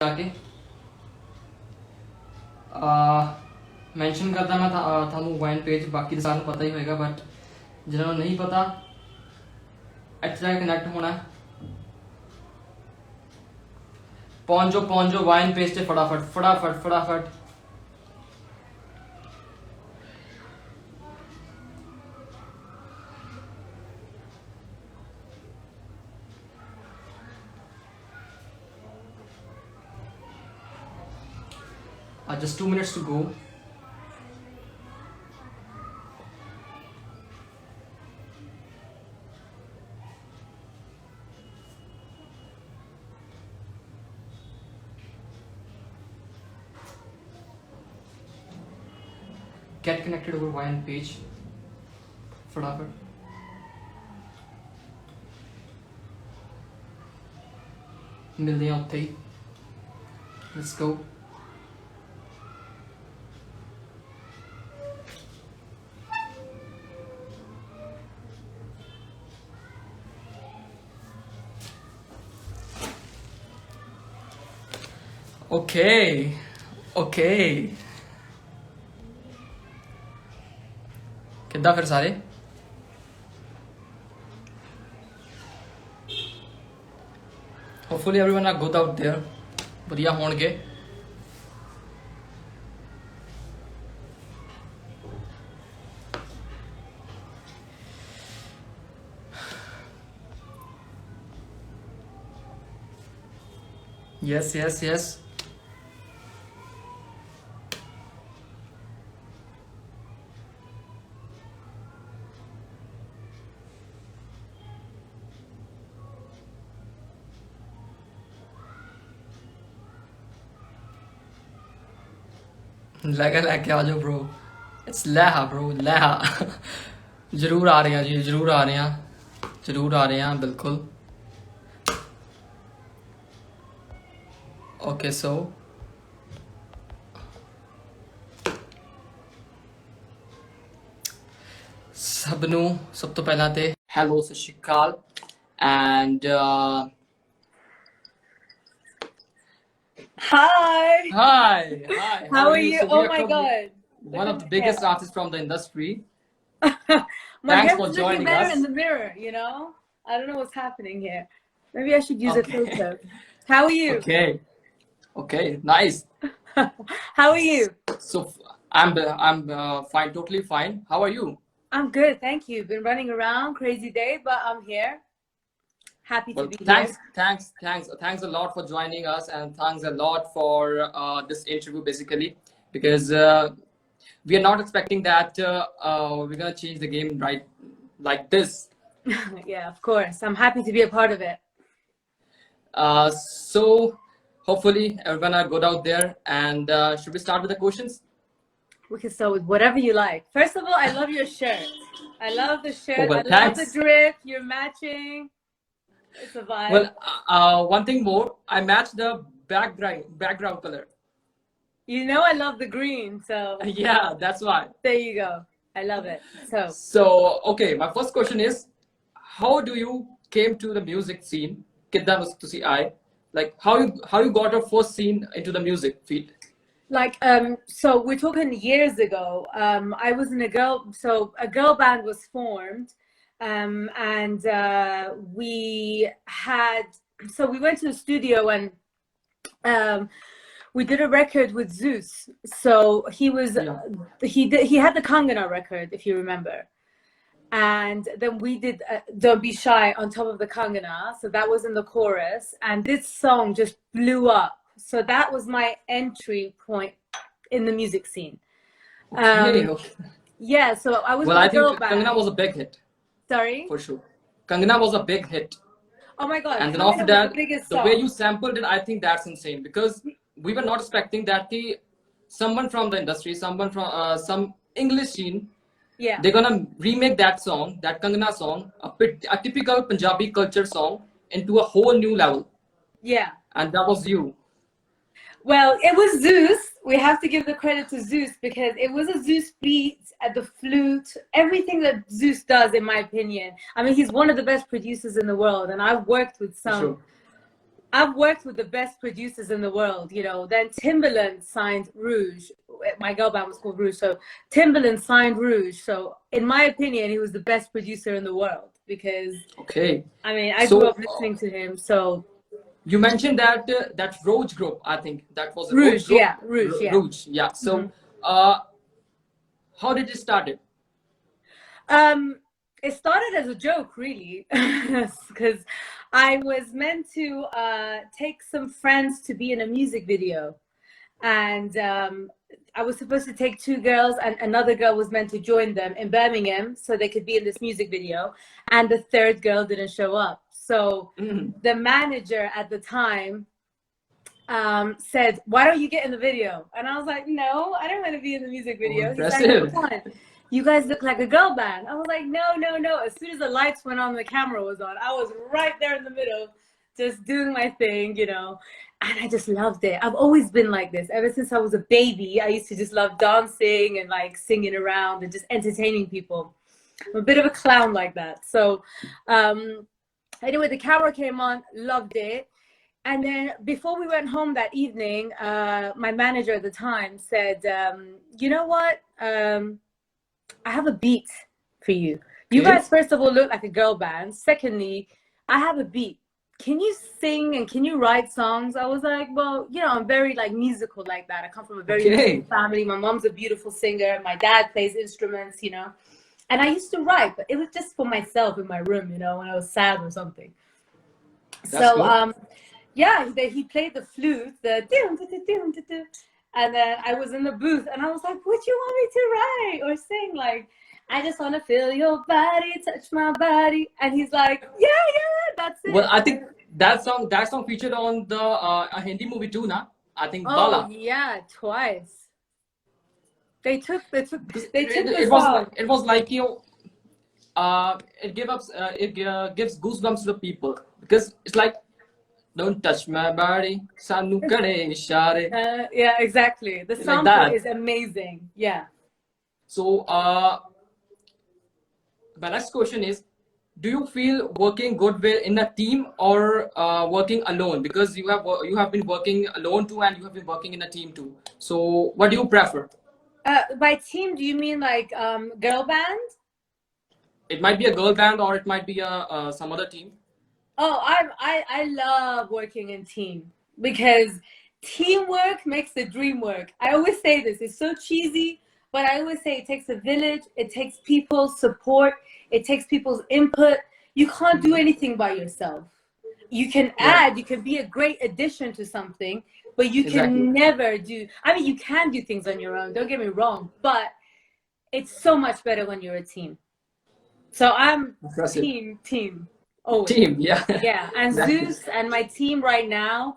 जाके मैंशन करता मैं थानू वाइन पेज बाकी सारे पता ही होएगा बट जिन्होंने नहीं पता इतना कनेक्ट होना पहुंच जो वाइन पेज से फटाफट just 2 minutes to go. Get connected over Wine page. फटाफट मिलते हैं उत्थे ही. Let's go. ओके किद्दां फिर सारे hopefully everyone are good out there बढ़िया होणगे yes लगा लेके आ जाओ ब्रो इट्स लेहा ब्रो लेहा जरूर आ रहे हैं जी जरूर आ रहे हैं बिल्कुल ओके सो सब तो पहला ते हेलो सत श्री अकाल and Hi. Hi. How are you? Oh my God. One of the biggest artists from the industry. My Thanks hair for is looking joining better us. in the mirror, you know? I don't know what's happening here. Maybe I should use a Okay. filter. How are you? Okay, nice. How are you? So I'm fine, totally fine. How are you? I'm good, thank you. Been running around, crazy day, but I'm here. Happy to be Thanks a lot for joining us, and thanks a lot for this interview basically because we are not expecting that we're gonna change the game right like this. here. Yeah, of course. I'm happy to be a part of it. So hopefully everyone are good out there, and should we start with the questions? We can start with whatever you like. First of all, I love your shirt. I love the shirt. well, I love the drip. You're matching. It's a vibe. Well, one thing more, I matched the background color. You know I love the green, so Yeah, that's why. there you go. I love it. So okay, my first question is, how do you came to the music scene? Kidda was to see I like how you got your first scene into the music field? Like so we're talking years ago. I was in a girl band was formed, and we went to the studio and we did a record with Zeus. So he was he had the Kangana record, if you remember, and then we did Don't Be Shy on top of the Kangana, so that was in the chorus, and this song just blew up. So that was my entry point in the music scene. Yeah, so I was well, I in a girl think band. Kangana was a big hit. Sorry? For sure. Kangana was a big hit. Oh my God. And then Kangana after was that, the way you sampled it, I think that's insane because we were not expecting that someone from the industry, someone from some English scene, yeah, they're gonna remake that song, that Kangana song, a typical Punjabi culture song, into a whole new level. Yeah. And that was you. Well, it was Zeus. We have to give the credit to Zeus because it was a Zeus beat at the flute, everything that Zeus does, in my opinion. I mean, he's one of the best producers in the world, and I've worked with some I've worked with the best producers in the world, you know. Then Timbaland signed Rouge. My girl band was called Rouge. So Timbaland signed Rouge. So in my opinion, he was the best producer in the world because, Okay. I mean, I grew So up listening to him. So you mentioned that that Rouge group. I think that was a Rouge Rouge, group. yeah, Rouge, yeah. Rouge, yeah. So how did it started? It started as a joke, really, because I was meant to take some friends to be in a music video, and I was supposed to take two girls, and another girl was meant to join them in Birmingham so they could be in this music video, and the third girl didn't show up. So the manager at the time said, "Why don't you get in the video?" And I was like, "No, I don't want to be in the music video." Oh, He's like, impressive. "Come on, you guys look like a girl band." I was like, "No, no, no." As soon as the lights went on, the camera was on, I was right there in the middle, just doing my thing, you know. And I just loved it. I've always been like this. Ever since I was a baby, I used to just love dancing and like singing around and just entertaining people. I'm a bit of a clown like that. So anyway, the camera came on, loved it. And then before we went home that evening, my manager at the time said, "You know what? I have a beat for you. You guys, first of all, look like a girl band. Secondly, I have a beat. Can you sing and can you write songs?" I was like, "Well, you know, I'm very like musical like that. I come from a very musical family. My mom's a beautiful singer. My dad plays instruments, you know. And I used to write, but it was just for myself in my room, you know, when I was sad or something." Yeah, he played the flute, and then I was in the booth, and I was like, "What do you want me to write or sing?" Like, "I just want to feel your body, touch my body." And he's like, "Yeah, yeah, that's it." Well, I think that song featured on the a Hindi movie too, na? I think Oh Bala. yeah, twice. They took the It song. was like, you know, it gives goosebumps to the people because it's like, "Don't touch my body, sanu kare ishare." Yeah, exactly. The Like sample that. is amazing. Yeah. So my next question is, do you feel working good with in a team or working alone? Because you have been working alone too, and you have been working in a team too. So what do you prefer? By team, do you mean like girl band? It might be a girl band or it might be a some other team. Oh, I love working in team because teamwork makes the dream work. I always say this. It's so cheesy, but I always say it takes a village. It takes people's support. It takes people's input. You can't do anything by yourself. You can add. You can be a great addition to something, but you can never do. I mean, you can do things on your own. Don't get me wrong, but it's so much better when you're a team. So I'm team. Always. Team, yeah. Yeah, and Zeus and my team right now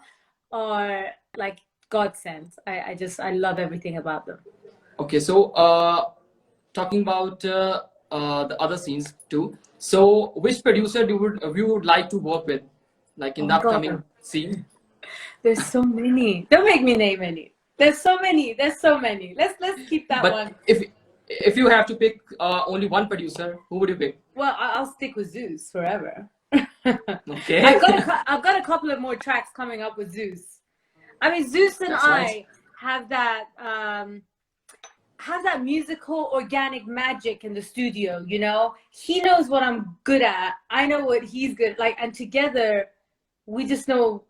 are like godsend. I love everything about them. Okay, so talking about the other scenes too. So which producer you would like to work with, like in the upcoming scene? There's so many. Don't make me name any. There's so many. There's so many. Let's keep that one. If you have to pick only one producer, who would you pick? Well, I'll stick with Zeus forever. Okay. I've got a couple of more tracks coming up with Zeus. I mean, Zeus and I have that musical organic magic in the studio, you know. He knows what I'm good at. I know what he's good at. Like, and together we just know,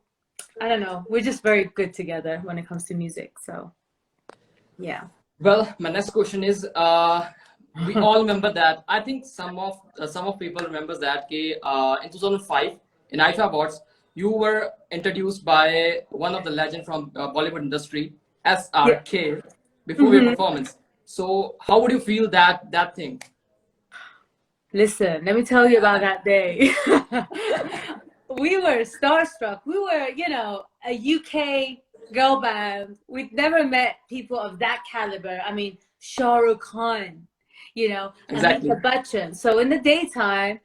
I don't know, we're just very good together when it comes to music. So yeah. Well, my next question is we all remember that. I think some of people remembers that in 2005 in IFA Awards, you were introduced by one of the legend from Bollywood industry, SRK, before your performance. So how would you feel that thing? Listen, let me tell you about that day. We were starstruck. We were, you know, a UK girl band. We'd never met people of that caliber. I mean, Shah Rukh Khan, you know, Amitabh Bachchan. So in the daytime,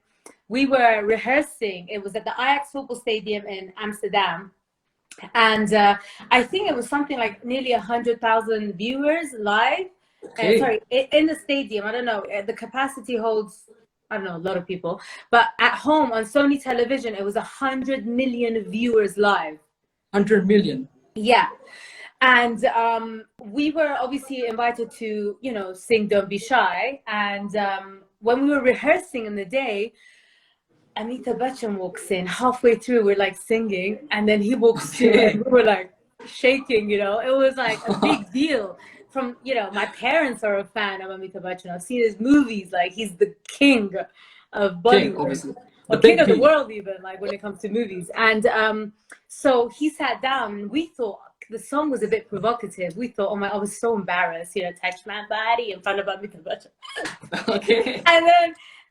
we were rehearsing. It was at the Ajax football stadium in Amsterdam. And I think it was something like nearly 100,000 viewers live. Sorry, in the stadium. I don't know. The capacity holds, I don't know, a lot of people. But at home on Sony television, it was 100 million viewers live. 100 million. Yeah. And we were obviously invited to, you know, sing Don't Be Shy. And when we were rehearsing in the day, Amitabh Bachchan walks in halfway through. We're like singing, and then he walks through, and we were like shaking. You know, it was like a big deal. From, you know, my parents are a fan of Amitabh Bachchan. I've seen his movies. Like, he's the king of Bollywood, obviously. or king of the world, even, like when it comes to movies. And so he sat down, and we thought the song was a bit provocative. We thought, oh my, I was so embarrassed, you know, touch my body in front of Amitabh Bachchan. Okay.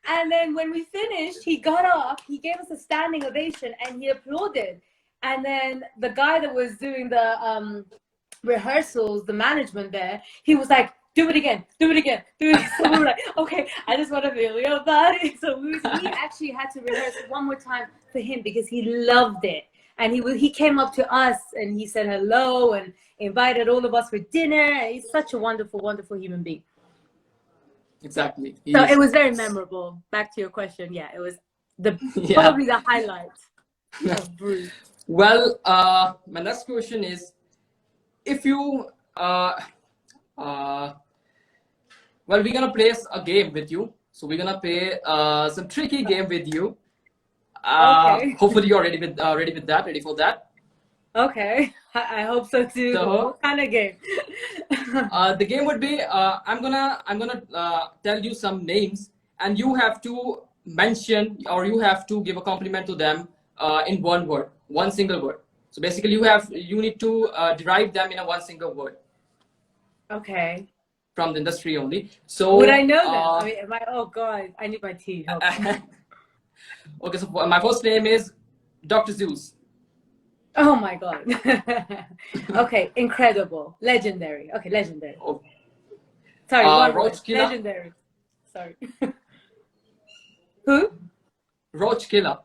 And then when we finished, he got up, he gave us a standing ovation, and he applauded. And then the guy that was doing the rehearsals, the management there, he was like, do it again, do it again, do it again. So we were like, okay, I just want to feel your body. So we actually had to rehearse one more time for him because he loved it. And he came up to us and he said hello and invited all of us for dinner. He's such a wonderful, wonderful human being. Exactly. So it was very memorable. Back to your question. Yeah, it was probably the highlight of Bruce. Well, my next question is, if you, well, we're going to play a game with you. So we're going to play some tricky game with you. Okay. Hopefully you're ready with that, ready for that. Okay, I hope so too. So, what kind of game? The game would be, I'm gonna tell you some names, and you have to mention, or you have to give a compliment to them in one word, one single word. So basically you need to derive them in a one single word. Okay. From the industry only. So would I know them? I mean, oh God, I need my tea. Okay, so my first name is Dr. Zeus. Oh my God. Okay, incredible, legendary. Okay, legendary. Oh. Sorry, one word. Roach Killer. Legendary. Sorry. Who? Roach Killer.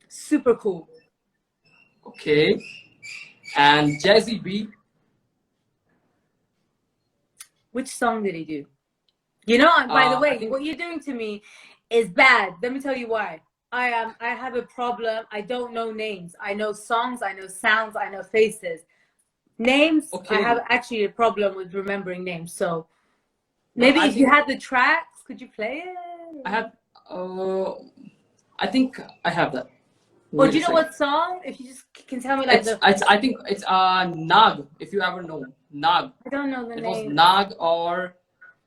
Super cool. Okay. And Jazzy B. Which song did he do? You know, by the way, what you're doing to me is bad. Let me tell you why. I have a problem. I don't know names. I know songs, I know sounds, I know faces. Names, okay. I have actually a problem with remembering names. So maybe if you had the tracks, could you play it? I have, I think I have that. Or do you know what song? If you just can tell me like I think it's Nag, if you ever know. Nag. I don't know the name. It was Nag, or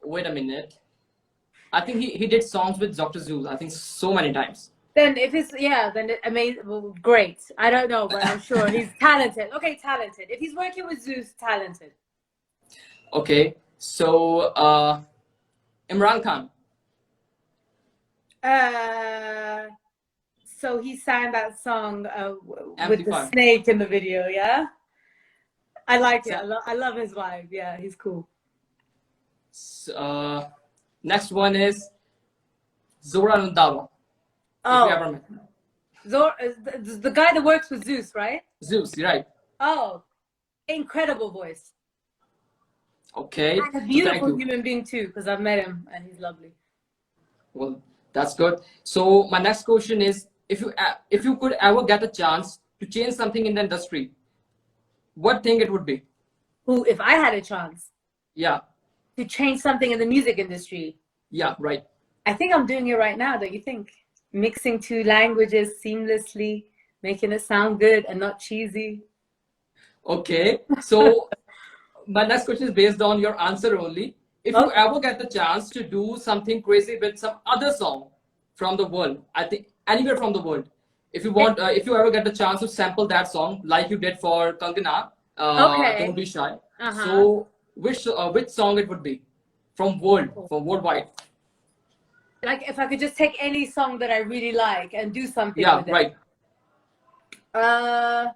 wait a minute. I think he did songs with Dr. Zeus, I think so many times. Then if it's, yeah, then amazing, well, great. I don't know, but I'm sure he's talented. Okay, talented. If he's working with Zeus, talented. Okay, so Imran Khan. So he sang that song with the snake in the video, yeah? I like it. I love his vibe. Yeah, he's cool. Next one is Zora Nundawa. Oh, the guy that works with Zeus, right? Zeus, you're right. Oh, incredible voice. Okay. And a beautiful human being too, because I've met him and he's lovely. Well, that's good. So my next question is, if you could ever get a chance to change something in the industry, what thing it would be? Who, if I had a chance? Yeah. To change something in the music industry? Yeah, right. I think I'm doing it right now, don't you think? Mixing two languages seamlessly, making it sound good and not cheesy. Okay, so my next question is based on your answer only. If you ever get the chance to do something crazy with some other song from the world, I think anywhere from the world, if you want, if you ever get the chance to sample that song like you did for Kangana, Don't Be Shy. So which song it would be from worldwide? Like if I could just take any song that I really like and do something with it. Yeah, right.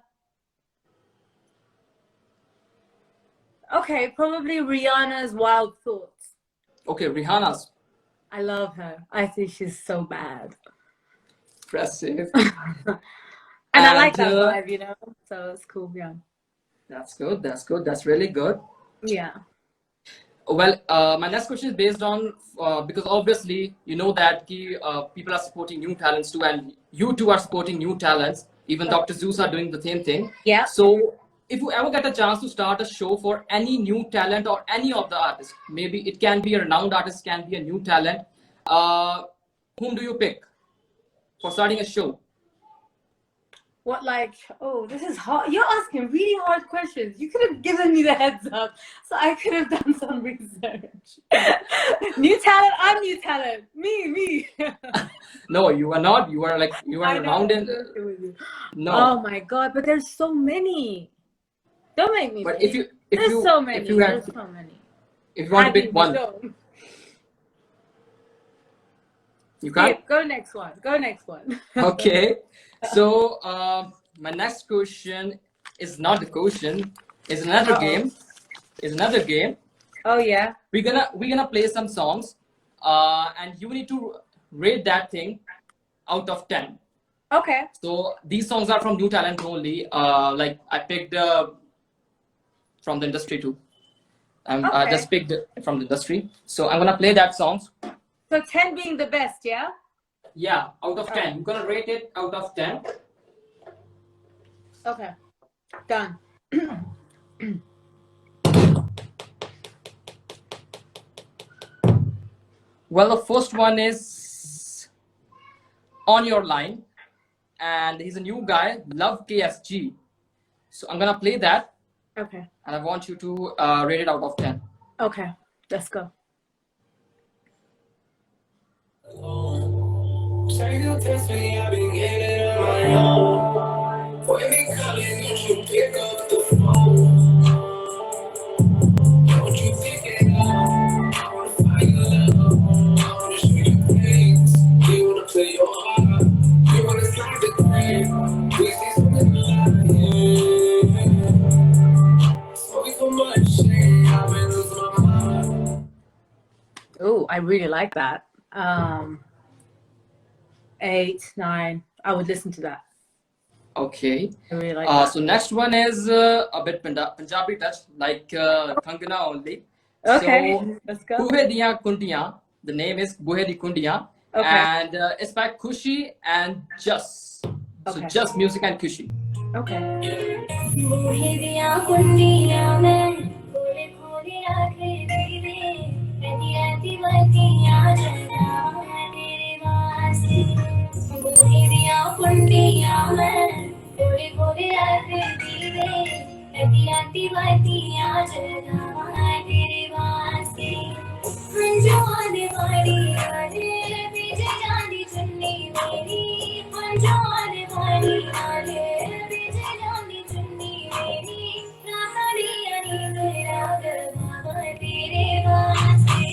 Okay, probably Rihanna's Wild Thoughts. Okay, Rihanna's. I love her. I think she's so bad. Impressive. and I like that vibe, you know, so it's cool. Yeah. That's good. That's good. That's really good. Yeah. Well, my next question is based on because obviously you know that people are supporting new talents too, and you two are supporting new talents. Even Dr. Zeus are doing the same thing. Yeah. So if you ever get a chance to start a show for any new talent or any of the artists, maybe it can be a renowned artist, can be a new talent. Whom do you pick for starting a show? What, like, oh, this is hard. You're asking really hard questions. You could have given me the heads up so I could have done some research. New talent, I'm new talent. Me. No, you are not. You are renowned in. No. Oh my God, but there's so many. Don't make me But pick. if There's you so many. if you have There's so many. if you want to pick one, Show. you can't. Skip. Go next one. Go next one. Okay. So my next question is not the question. It's another game. It's another game. Oh yeah. We're gonna play some songs, and you need to rate that thing out of 10. Okay. So these songs are from new talent only. Like I picked from the industry too. I just picked from the industry. So I'm gonna play that songs. So 10 being the best, yeah? Yeah, out of 10. You're gonna rate it out of 10. Okay. Done. Well, the first one is On Your Line, and he's a new guy, Love KSG. So I'm gonna play that, Okay. and I want you to rate it out of 10. Okay. Let's go. Take a test me, I've been getting it on my own. When they calling, don't you pick up the phone? Don't you pick it up? I wanna find your love. I wanna show you things. You wanna play your heart. You wanna slide the crib. We see something alive. Smoking so much shit, I've been losing my mind. Oh, I really like that. 8, 9. I would listen to that. Okay. I really like that. So next one is a bit Punjabi touch, like Kangana only. Okay. So Let's go. Buhe Diyan Kundiyan. The name is Buhe Di Kundiyan. Okay. And it's by Kushi and Just. So Okay. Just Music and Kushi. Okay. बूहे दियां कुंडियां में खोले खोले आके दीदे रहती रहती बत्तियां जलावां तेरे वास्ते बूहे दियां कुंडियां में खोले खोले आके दीदे रहती रहती बत्तियां जलावां तेरे वास्ते हंजों दे वाड़ी आजे पीछे जांदी चुन्नी मेरी हंजों दे वाड़ी आजे पीछे जांदी चुन्नी मेरी राहड़ी अनी तेरा गवा तेरे वास्ते.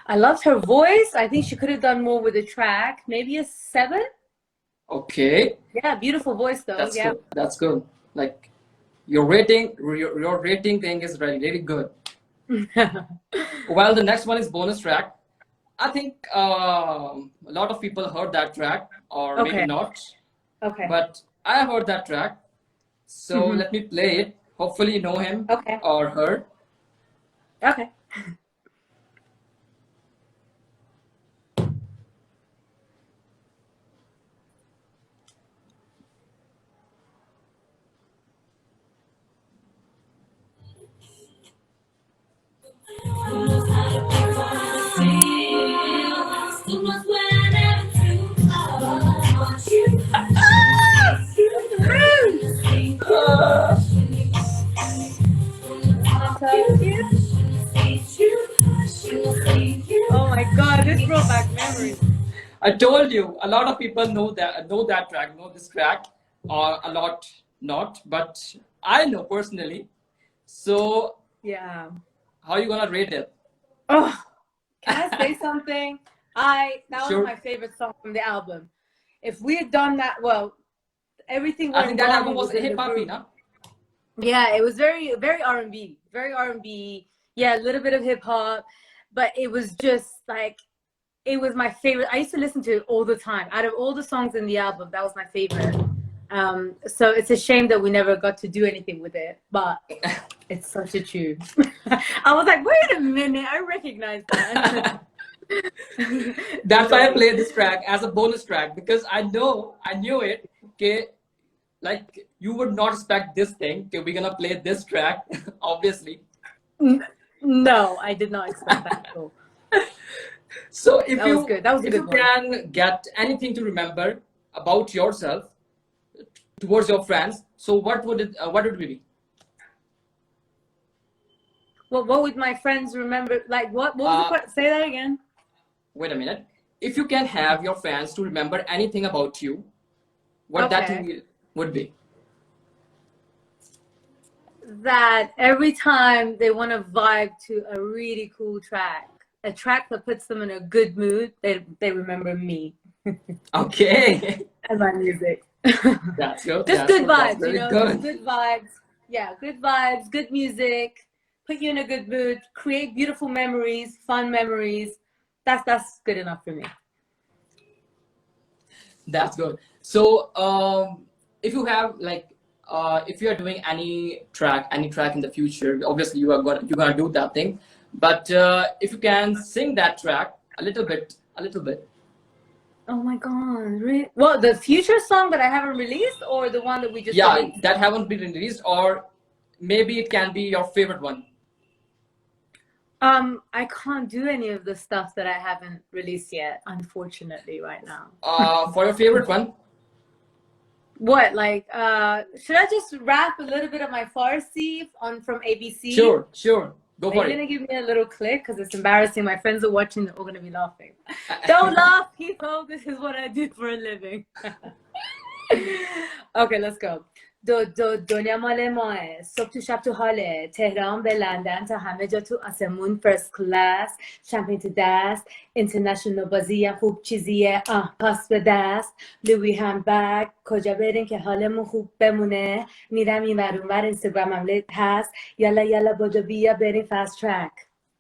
I loved her voice. I think she could have done more with the track. Maybe a 7? Okay. Yeah, beautiful voice though. That's Yeah. good. That's good. Like your rating thing is really, really good. Well, the next one is bonus track. I think a lot of people heard that track, or Okay. maybe not. Okay. But I heard that track. So let me play it. Hopefully you know him Okay. or her. Okay. Oh my God, this brought back memories. I told you, a lot of people know that track, know this track, or a lot not, but I know personally. So Yeah. how are you gonna rate it? Oh, can I say something? That Sure. was my favorite song from the album. If we had done that, well, everything I went think that wrong album was within the hip hop, group. na? Yeah, it was very, very R&B, very R&B. Yeah, a little bit of hip hop, but it was just like, it was my favorite. I used to listen to it all the time. Out of all the songs in the album, that was my favorite. So it's a shame that we never got to do anything with it, but It's such a tune. I was like, wait a minute, I recognize that. That's why I played this track as a bonus track, because I knew it. Okay, like you would not expect this thing. Okay, we're gonna play this track, obviously. No, I did not expect that at all. So if That was good. That was a if good you one. can get anything to remember about yourself towards your friends, so what would it be? What would my friends remember? Like what was the question? Say that again. Wait a minute. If you can have your fans to remember anything about you, what that thing would be? That every time they want to vibe to a really cool track, a track that puts them in a good mood, they remember me. Okay. And my music. That's good. Just good vibes, Very you know, good. just good vibes. Yeah, good vibes, good music, put you in a good mood, create beautiful memories, fun memories. That's good enough for me. That's good. So if you have like if you are doing any track in the future, obviously you're gonna do that thing. But if you can sing that track a little bit. Oh my god, really? Well, the future song that I haven't released, or the one that we just released? That haven't been released, or maybe it can be your favorite one. I can't do any of the stuff that I haven't released yet, unfortunately, right now. For your favorite one. What, like, should I just rap a little bit of my Farsi from ABC? Sure. Go for it. Are you gonna give me a little click? Because it's embarrassing. My friends are watching, they're all gonna be laughing. Don't laugh, people. This is what I do for a living. Okay, let's go. دنیا مال ماه صبح تو شب تو حاله تهران به لندن تا همه جا تو آسمون فرست کلاس شمپین تو دست اینترنشنال بازی هم خوب چیزیه پاس به دست لوی هم بگ کجا بریم که حالمون خوب بمونه میرم این ور اونور اینستاگرام هم لیت هست یالا بادو بیا بریم fast track.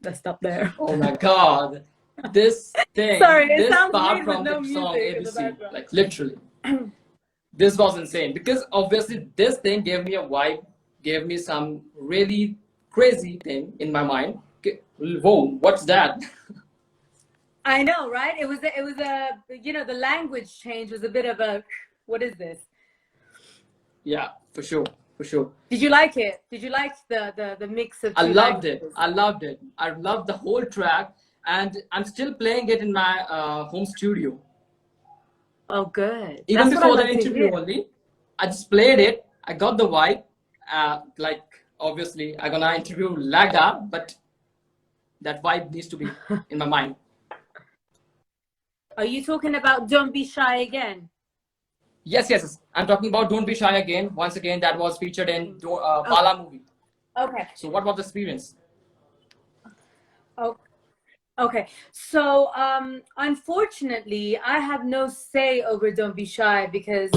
Let's stop there. Oh my god, this thing. Sorry, it this sounds part weird from with no the song music in the ABC, background. like literally. This was insane, because obviously this thing gave me a vibe, gave me some really crazy thing in my mind. Whoa, what's that? I know, right? It was a you know, the language change was a bit of a, what is this? Yeah, for sure. Did you like it? Did you like the mix of two I loved languages? it. I loved the whole track, and I'm still playing it in my home studio. Oh, good. Even That's before what I the love to interview hear. only, I just played it. I got the vibe. Like obviously I'm gonna interview Legha, but that vibe needs to be in my mind. Are you talking about Don't Be Shy Again? Yes. I'm talking about Don't Be Shy Again. Once again, that was featured in Bala movie. Okay. So what was the experience? Oh, okay. So unfortunately, I have no say over Don't Be Shy because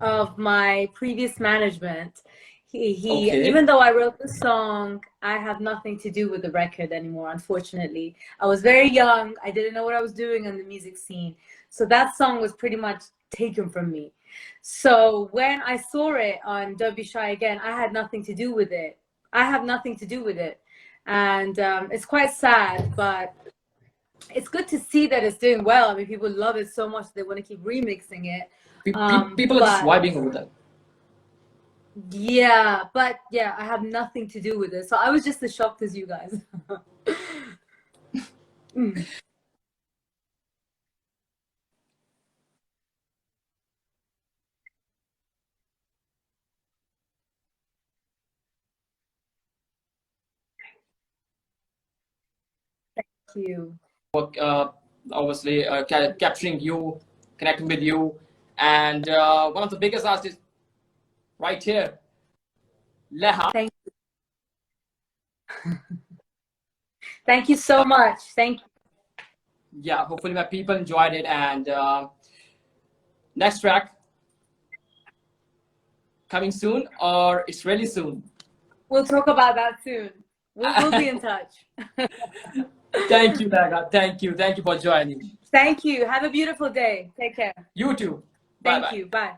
of my previous management. He Okay. Even though I wrote the song, I have nothing to do with the record anymore, unfortunately. I was very young. I didn't know what I was doing on the music scene. So that song was pretty much taken from me. So when I saw it on Don't Be Shy Again, I had nothing to do with it. I have nothing to do with it. And it's quite sad, but it's good to see that it's doing well. I mean, people love it so much they want to keep remixing it. People are just vibing over that. Yeah, but yeah, I have nothing to do with it. So I was just as shocked as you guys. Thank you. Obviously capturing you, connecting with you, and one of the biggest artists right here, Legha. Thank you. Thank you so much. Thank you. Yeah, hopefully my people enjoyed it, and next track coming soon, or it's really soon? We'll talk about that soon. We'll be in touch. Thank you, Legha. Thank you for joining. Thank you. Have a beautiful day. Take care. You too. Thank you. Bye.